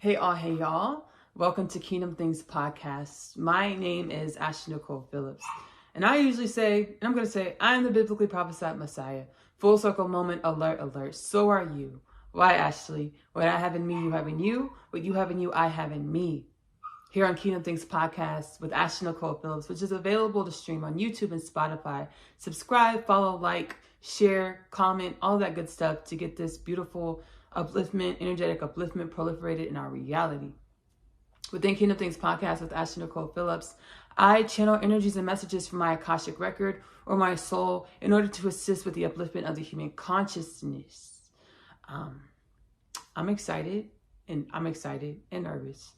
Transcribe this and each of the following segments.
Hey y'all. Welcome to Kingdom Things Podcast. My name is Ashley-Nicole Phillips. And I usually say, and I'm going to say, I am the biblically prophesied Messiah. Full circle moment, alert, alert. So are you. Why, Ashley? What I have in me, you have in you. What you have in you, I have in me. Here on Kingdom Things Podcast with Ashley-Nicole Phillips, which is available to stream on YouTube and Spotify. Subscribe, follow, like, share, comment, all that good stuff to get this beautiful upliftment, energetic upliftment proliferated in our reality. Within Kingdom Things Podcast with Ashley-Nicole Phillips, I channel energies and messages from my Akashic record or my soul in order to assist with the upliftment of the human consciousness. I'm excited and nervous.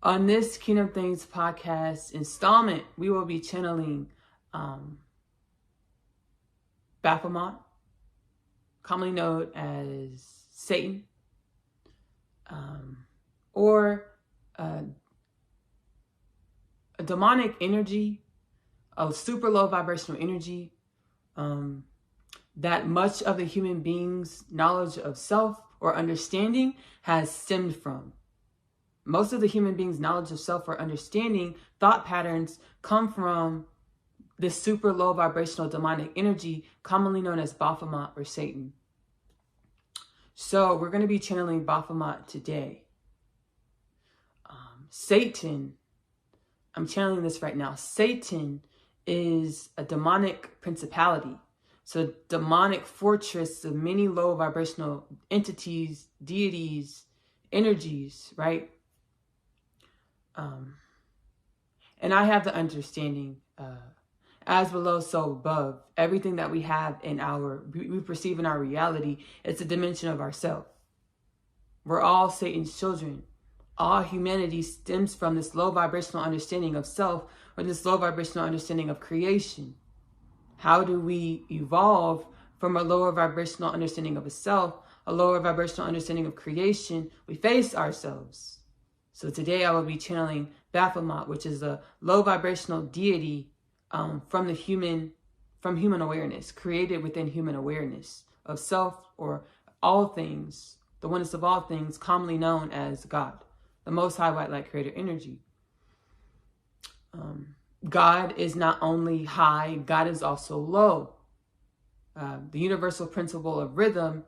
On this Kingdom Things Podcast installment, we will be channeling Baphomet, commonly known as Satan, or a demonic energy, a super low vibrational energy that much of the human being's knowledge of self or understanding has stemmed from. Most of the human being's knowledge of self or understanding, thought patterns come from this super low vibrational demonic energy, commonly known as Baphomet or Satan. So we're going to be channeling Baphomet today. Satan, I'm channeling this right now. Satan is a demonic principality. So demonic fortress of many low vibrational entities, deities, energies, right? And I have the understanding, as below, so above. Everything that we have we perceive in our reality, it's a dimension of ourself. We're all Satan's children. All humanity stems from this low vibrational understanding of self or this low vibrational understanding of creation. How do we evolve from a lower vibrational understanding of a self, a lower vibrational understanding of creation? We face ourselves. So today I will be channeling Baphomet, which is a low vibrational deity from human awareness, created within human awareness of self or all things, the oneness of all things, commonly known as God, the Most High White Light Creator Energy. God is not only high, God is also low. The universal principle of rhythm,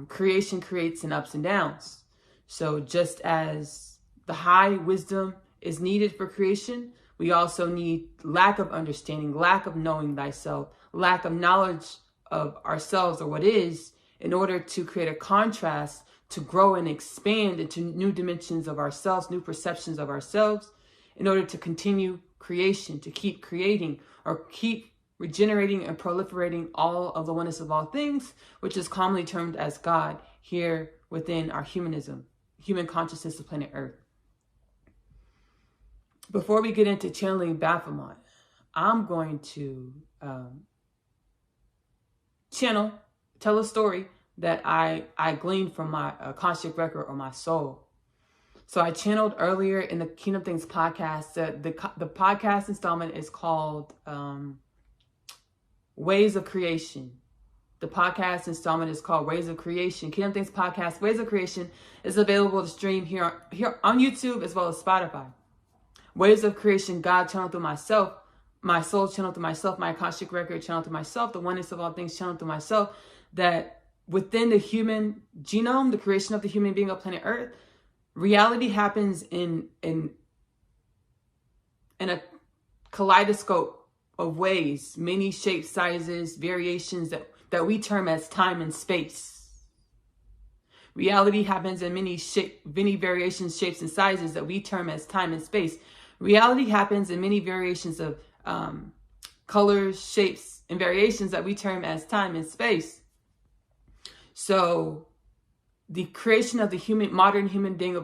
creation creates in ups and downs. So just as the high wisdom is needed for creation, we also need lack of understanding, lack of knowing thyself, lack of knowledge of ourselves or what is, in order to create a contrast to grow and expand into new dimensions of ourselves, new perceptions of ourselves, in order to continue creation, to keep creating or keep regenerating and proliferating all of the oneness of all things, which is commonly termed as God here within our humanism, human consciousness of planet Earth. Before we get into channeling Baphomet, I'm going to tell a story that I gleaned from my Akashic record or my soul. So I channeled earlier in the Kingdom Things Podcast. The podcast installment is called Ways of Creation. The podcast installment is called Ways of Creation. Kingdom Things Podcast, Ways of Creation, is available to stream here on YouTube as well as Spotify. Ways of Creation, God channeled through myself, my soul channeled through myself, my Akashic record channeled through myself, the oneness of all things channeled through myself, that within the human genome, the creation of the human being of planet Earth, reality happens in a kaleidoscope of ways, many shapes, sizes, variations that we term as time and space. Reality happens in many variations, shapes, and sizes that we term as time and space. Reality happens in many variations of colors, shapes, and variations that we term as time and space. So the creation of the modern human being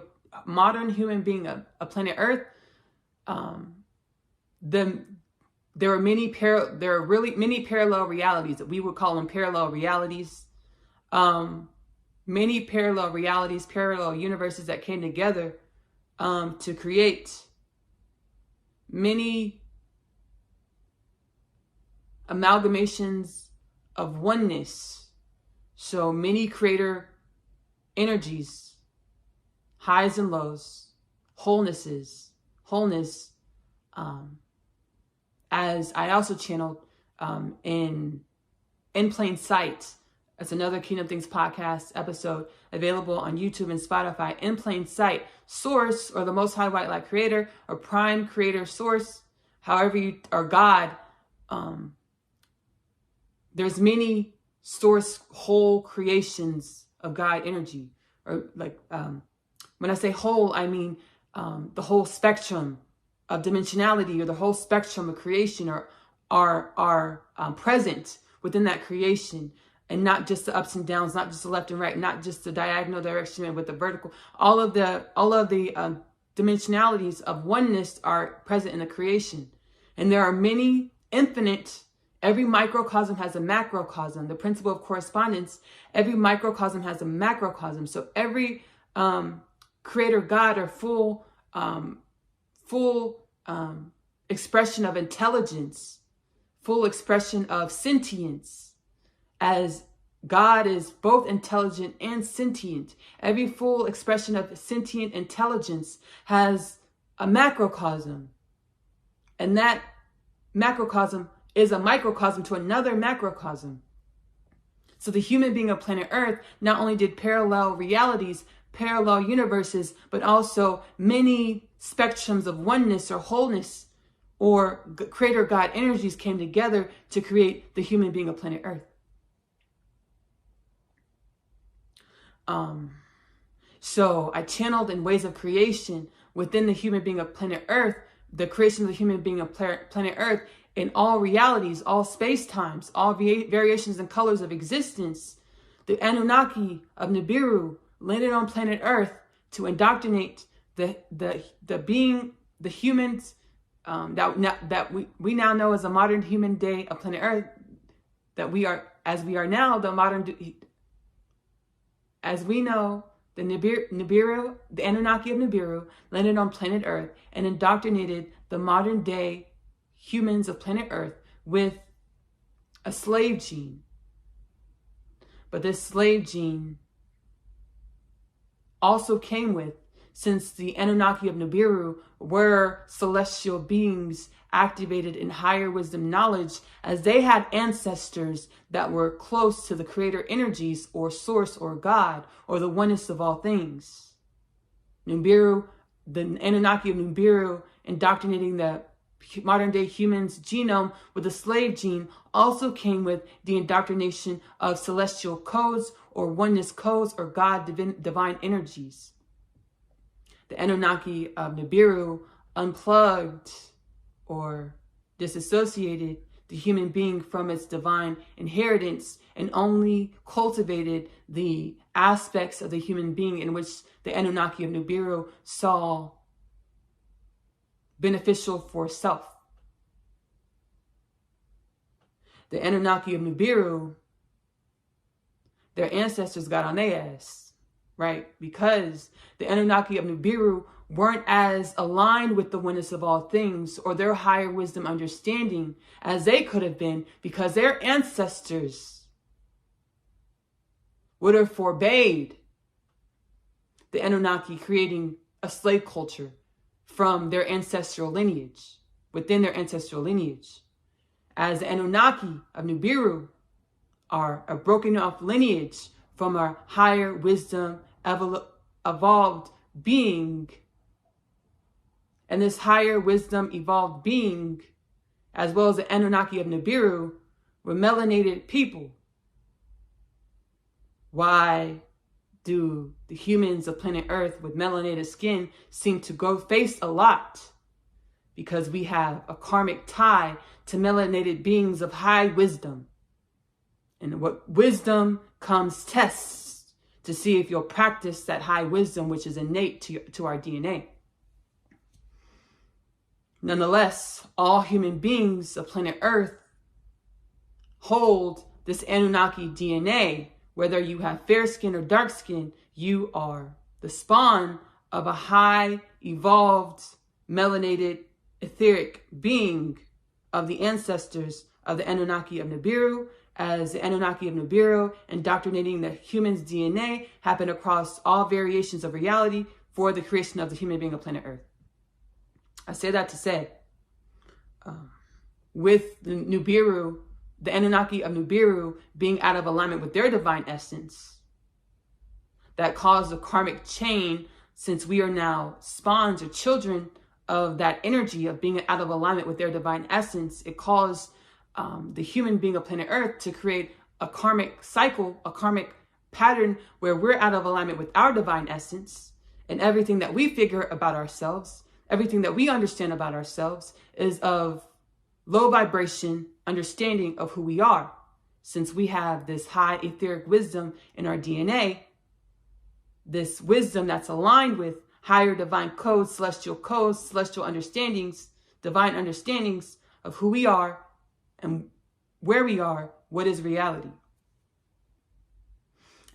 of planet Earth, there are many parallel realities that we would call them parallel realities. Many parallel realities, parallel universes that came together to create many amalgamations of oneness. So many creator energies, highs and lows, wholeness, as I also channeled in Plain Sight. It's another Kingdom Things podcast episode available on YouTube and Spotify. In Plain Sight, Source, or the Most High White Light Creator, or Prime Creator Source, however you, or God. There's many source whole creations of God energy, or like when I say whole, I mean the whole spectrum of dimensionality, or the whole spectrum of creation, are present within that creation, and not just the ups and downs, not just the left and right, not just the diagonal direction with the vertical. All of the dimensionalities of oneness are present in the creation, and there are many infinite. Every microcosm has a macrocosm. The principle of correspondence, every microcosm has a macrocosm. So every creator God, or full expression of intelligence, full expression of sentience, as God is both intelligent and sentient. Every full expression of sentient intelligence has a macrocosm. And that macrocosm is a microcosm to another macrocosm. So the human being of planet Earth not only did parallel realities, parallel universes, but also many spectrums of oneness or wholeness, or creator God energies came together to create the human being of planet Earth. So I channeled in ways of creation within the human being of planet Earth, the creation of the human being of planet Earth, in all realities, all space-times, all variations and colors of existence. The Anunnaki of Nibiru landed on planet Earth to indoctrinate the humans that we now know as a modern human day of planet Earth, that we are now the modern, as we know, the Nibiru, the Anunnaki of Nibiru landed on planet Earth and indoctrinated the modern day humans of planet Earth with a slave gene. But this slave gene also came with, since the Anunnaki of Nibiru were celestial beings activated in higher wisdom knowledge, as they had ancestors that were close to the creator energies, or source, or God, or the oneness of all things. Nibiru, the Anunnaki of Nibiru, indoctrinating the modern day human's genome with the slave gene, also came with the indoctrination of celestial codes, or oneness codes, or God divine energies. The Anunnaki of Nibiru unplugged or disassociated the human being from its divine inheritance, and only cultivated the aspects of the human being in which the Anunnaki of Nibiru saw beneficial for self. The Anunnaki of Nibiru, their ancestors got on their ass, right? Because the Anunnaki of Nibiru weren't as aligned with the oneness of all things, or their higher wisdom understanding, as they could have been, because their ancestors would have forbade the Anunnaki creating a slave culture from their ancestral lineage, within their ancestral lineage. As the Anunnaki of Nibiru are a broken off lineage from our higher wisdom evolved being. And this higher wisdom evolved being, as well as the Anunnaki of Nibiru, were melanated people. Why do the humans of planet Earth with melanated skin seem to go face a lot? Because we have a karmic tie to melanated beings of high wisdom. And what wisdom comes tests to see if you'll practice that high wisdom, which is innate to our DNA. Nonetheless, all human beings of planet Earth hold this Anunnaki DNA. Whether you have fair skin or dark skin, you are the spawn of a high, evolved, melanated, etheric being of the ancestors of the Anunnaki of Nibiru, as the Anunnaki of Nibiru indoctrinating the human's DNA happened across all variations of reality, for the creation of the human being of planet Earth. I say that to say, with the Nibiru, the Anunnaki of Nibiru being out of alignment with their divine essence, that caused a karmic chain, since we are now spawns or children of that energy of being out of alignment with their divine essence. It caused the human being of planet Earth to create a karmic cycle, a karmic pattern where we're out of alignment with our divine essence, and everything that we figure about ourselves, everything that we understand about ourselves is of low vibration understanding of who we are. Since we have this high etheric wisdom in our DNA, this wisdom that's aligned with higher divine codes, celestial understandings, divine understandings of who we are and where we are, what is reality.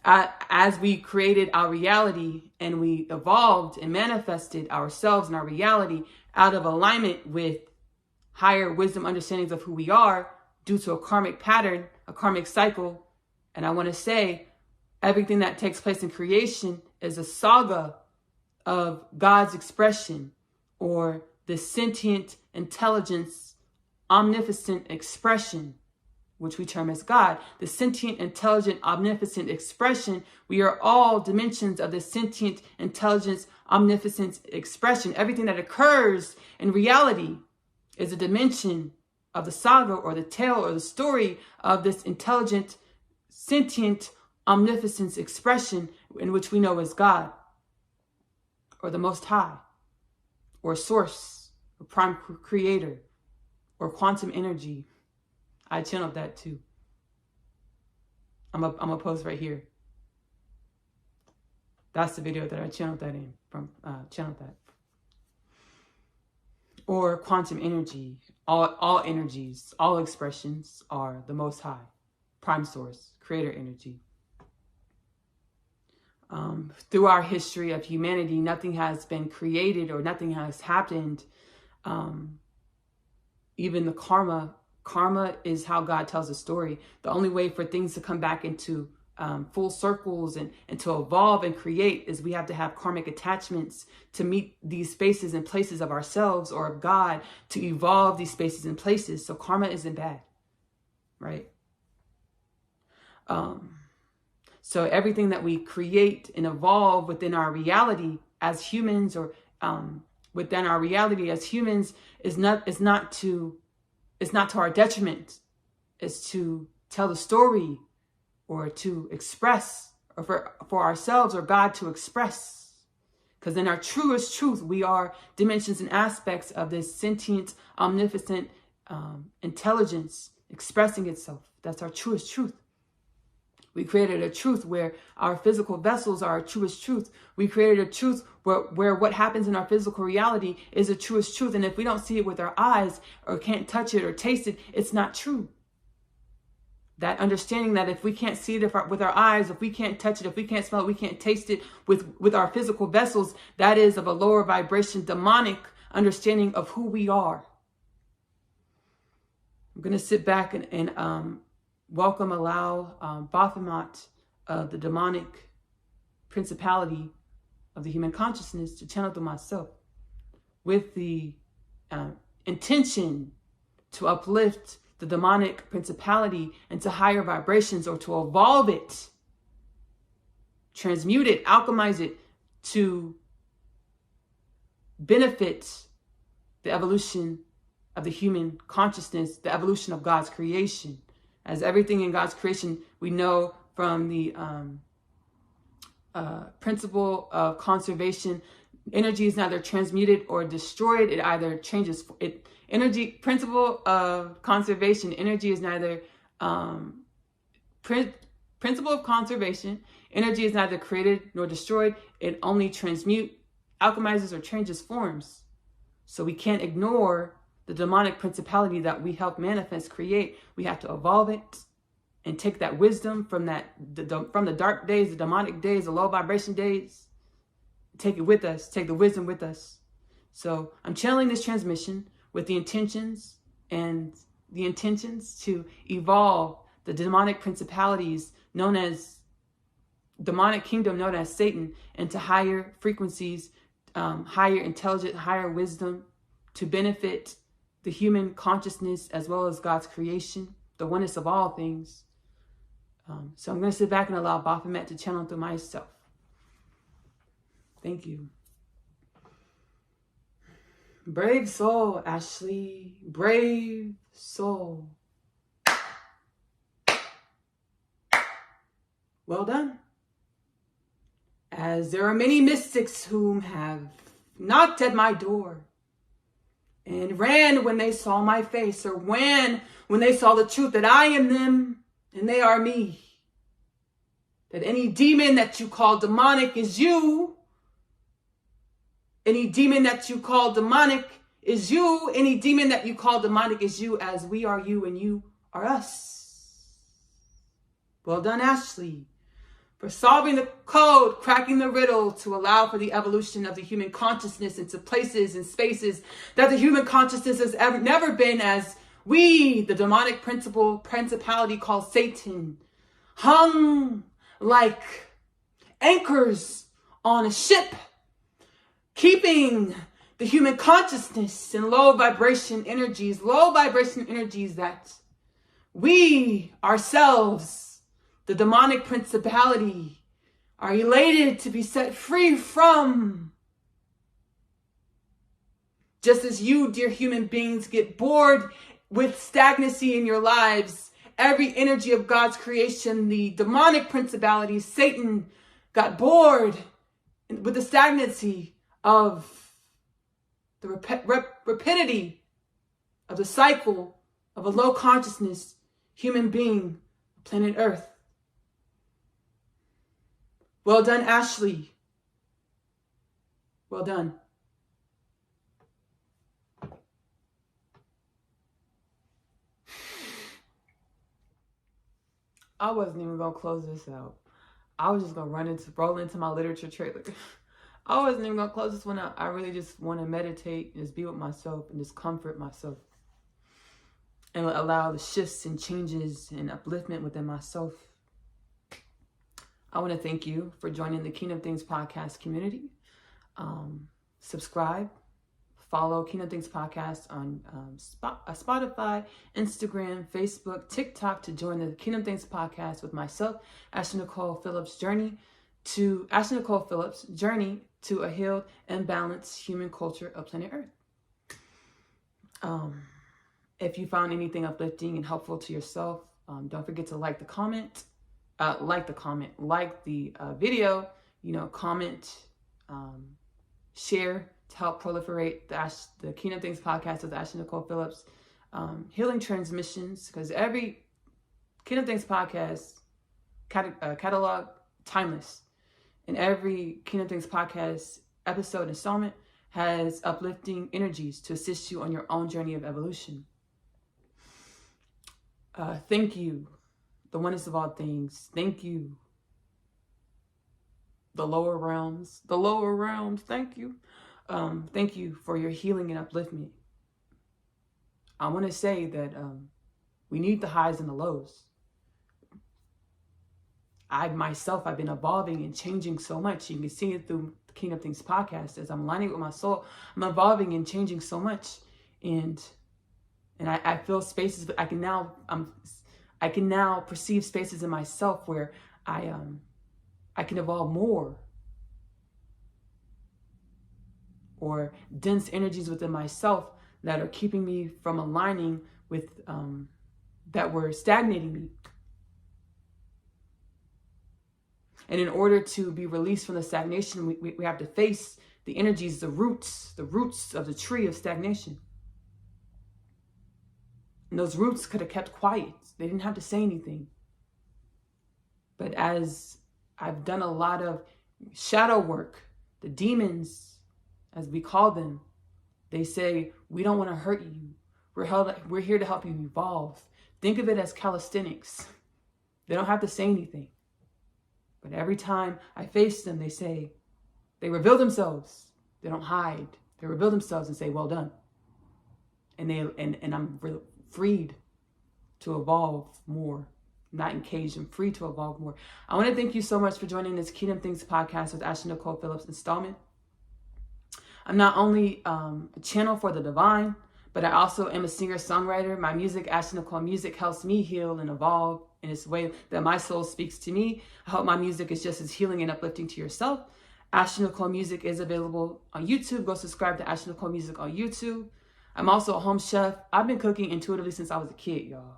As we created our reality and we evolved and manifested ourselves and our reality out of alignment with higher wisdom understandings of who we are due to a karmic pattern, a karmic cycle. And I want to say everything that takes place in creation is a saga of God's expression, or the sentient intelligence, omnipotent expression, which we term as God. The sentient, intelligent, omnipotent expression. We are all dimensions of the sentient, intelligence, omnipotent expression. Everything that occurs in reality is a dimension of the saga or the tale or the story of this intelligent, sentient, omnipotent expression in which we know as God, or the Most High, or Source, or Prime Creator, or quantum energy. I channeled that too. I'm a post right here. That's the video that I channeled that in from. Channeled that. Or quantum energy. All energies, all expressions are the Most High, Prime Source, Creator energy. Through our history of humanity, nothing has been created or nothing has happened. Even the karma is how God tells a story. The only way for things to come back into full circles and to evolve and create is we have to have karmic attachments to meet these spaces and places of ourselves or of God, to evolve these spaces and places. So karma isn't bad, right? So everything that we create and evolve within our reality as humans, or within our reality as humans, is not to our detriment. It's to tell the story, or to express, or for ourselves or God to express. Because in our truest truth, we are dimensions and aspects of this sentient, omnipotent intelligence expressing itself. That's our truest truth. We created a truth where our physical vessels are our truest truth. We created a truth where what happens in our physical reality is a truest truth. And if we don't see it with our eyes, or can't touch it or taste it, it's not true. That understanding that if we can't see it with our eyes, if we can't touch it, if we can't smell it, we can't taste it with our physical vessels, that is of a lower vibration, demonic understanding of who we are. I'm going to sit back and allow Baphomet, the demonic principality of the human consciousness, to channel through myself with the intention to uplift the demonic principality into higher vibrations, or to evolve it, transmute it, alchemize it to benefit the evolution of the human consciousness, the evolution of God's creation. As everything in God's creation, we know from the principle of conservation, energy is neither transmuted or destroyed. It either changes. Principle of conservation, energy is neither principle of conservation, energy is neither created nor destroyed. It only transmute, alchemizes, or changes forms. So we can't ignore the demonic principality that we help manifest, create. We have to evolve it and take that wisdom from the dark days, the demonic days, the low vibration days. Take it with us. Take the wisdom with us. So I'm channeling this transmission with the intentions to evolve the demonic principalities known as demonic kingdom known as Satan into higher frequencies, higher intelligence, higher wisdom, to benefit the human consciousness as well as God's creation, the oneness of all things. So I'm going to sit back and allow Baphomet to channel through myself. Thank you. Brave soul, Ashley. Brave soul. Well done. As there are many mystics whom have knocked at my door and ran when they saw my face, or when they saw the truth that I am them and they are me. That any demon that you call demonic is you. Any demon that you call demonic is you. Any demon that you call demonic is you, as we are you and you are us. Well done, Ashley, for solving the code, cracking the riddle to allow for the evolution of the human consciousness into places and spaces that the human consciousness has never been, as we, the demonic principality called Satan, hung like anchors on a ship, keeping the human consciousness in low vibration energies that we ourselves, the demonic principality, are elated to be set free from. Just as you, dear human beings, get bored with stagnancy in your lives, every energy of God's creation, the demonic principality, Satan, got bored with the stagnancy of the rapidity of the cycle of a low consciousness human being, planet Earth. Well done, Ashley. Well done. I wasn't even going to close this out. I was just going to roll into my literature trailer. I wasn't even going to close this one out. I really just want to meditate and just be with myself and just comfort myself. And allow the shifts and changes and upliftment within myself. I want to thank you for joining the Kingdom Things podcast community. Subscribe. Follow Kingdom Things Podcast on Spotify, Instagram, Facebook, TikTok to join the Kingdom Things Podcast with myself, Ashley-Nicole Phillips' journey to a healed and balanced human culture of planet Earth. If you found anything uplifting and helpful to yourself, don't forget to like the video, comment, share, to help proliferate the Kingdom Things podcast with Ashley-Nicole Phillips. Healing transmissions, because every Kingdom Things podcast catalog, timeless. And every Kingdom Things podcast episode installment has uplifting energies to assist you on your own journey of evolution. Thank you, the oneness of all things. Thank you, the lower realms. Thank you. Thank you for your healing and upliftment. I want to say that we need the highs and the lows. I've been evolving and changing so much. You can see it through the Kingdom Things podcast. As I'm aligning with my soul, I'm evolving and changing so much. And I feel spaces, but I can now perceive spaces in myself where I can evolve more. Or dense energies within myself that are keeping me from aligning with, that were stagnating me. And in order to be released from the stagnation, we have to face the energies, the roots of the tree of stagnation. And those roots could have kept quiet. They didn't have to say anything. But as I've done a lot of shadow work, the demons, as we call them, they say, we don't want to hurt you. We're here to help you evolve. Think of it as calisthenics. They don't have to say anything. But every time I face them, they reveal themselves. They don't hide. They reveal themselves and say, well done. And I'm freed to evolve more not encaged. I'm free to evolve more. I want to thank you so much for joining this Kingdom Things podcast with Ashley-Nicole Phillips installment. I'm not only a channel for the divine, but I also am a singer-songwriter. My music, Ashley-Nicole Music, helps me heal and evolve in this way that my soul speaks to me. I hope my music is just as healing and uplifting to yourself. Ashley-Nicole Music is available on YouTube. Go subscribe to Ashley-Nicole Music on YouTube. I'm also a home chef. I've been cooking intuitively since I was a kid, y'all.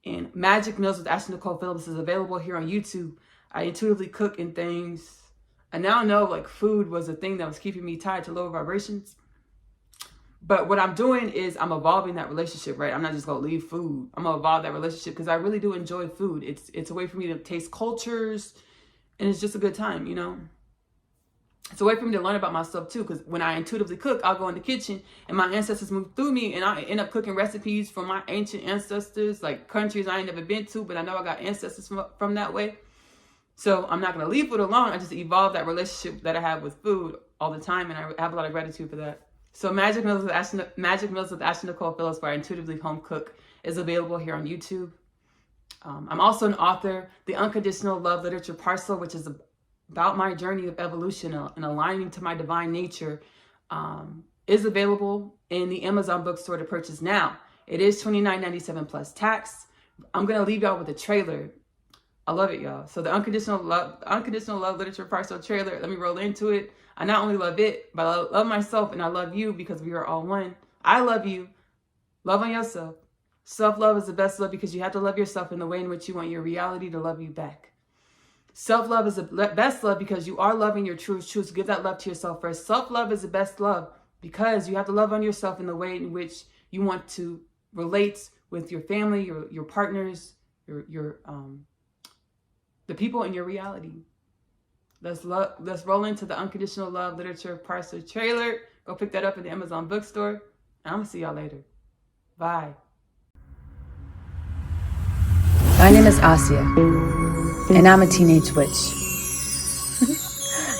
And Magic Meals with Ashley-Nicole Phillips is available here on YouTube. I intuitively cook in things. I now know like food was a thing that was keeping me tied to lower vibrations. But what I'm doing is I'm evolving that relationship, right? I'm not just going to leave food. I'm going to evolve that relationship because I really do enjoy food. It's a way for me to taste cultures, and it's just a good time, you know? It's a way for me to learn about myself too, because when I intuitively cook, I'll go in the kitchen and my ancestors move through me, and I end up cooking recipes from my ancient ancestors, like countries I ain't never been to, but I know I got ancestors from that way. So I'm not going to leave food alone. I just evolve that relationship that I have with food all the time, and I have a lot of gratitude for that. So Magic Meals with Ashley-Nicole Phillips, where I intuitively home cook, is available here on YouTube. I'm also an author. The Unconditional Love Literature Parcel, which is about my journey of evolution and aligning to my divine nature, is available in the Amazon bookstore to purchase now. It is $29.97 plus tax. I'm going to leave y'all with a trailer. I love it, y'all. So the Unconditional Love Literature Parcel trailer, let me roll into it. I not only love it, but I love myself and I love you because we are all one. I love you. Love on yourself. Self-love is the best love because you have to love yourself in the way in which you want your reality to love you back. Self-love is the best love because you are loving your truth. Give that love to yourself first. Self-love is the best love because you have to love on yourself in the way in which you want to relate with your family, your partners, the people in your reality. Let's roll into the Unconditional Love Literature Parcel trailer. Go pick that up in the Amazon bookstore. And I'm going to see y'all later. Bye. My name is Asia, and I'm a teenage witch.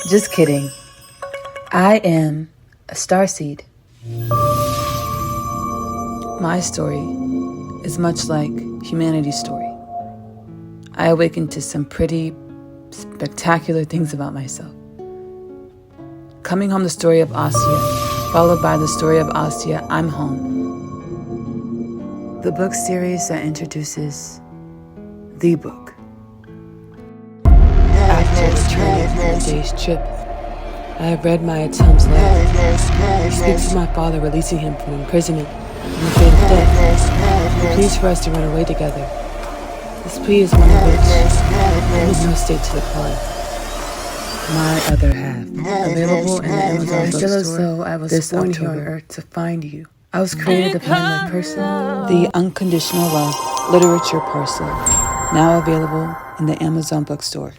Just kidding. I am a starseed. My story is much like humanity's story. I awakened to some pretty spectacular things about myself. Coming home, the story of Asia, followed by the story of Asia, I'm home. The book series that introduces the book. After returning from a day's trip, I have read my attempts letter. He speaks of my father releasing him from imprisonment and the fate of death. He pleads for us to run away together. This plea is one of which I need no stake to the cause. My other half, available in the Amazon bookstore. I feel as though I was born here on earth to find you. I was created to find my person. The Unconditional Love Literature Parcel, now available in the Amazon bookstore.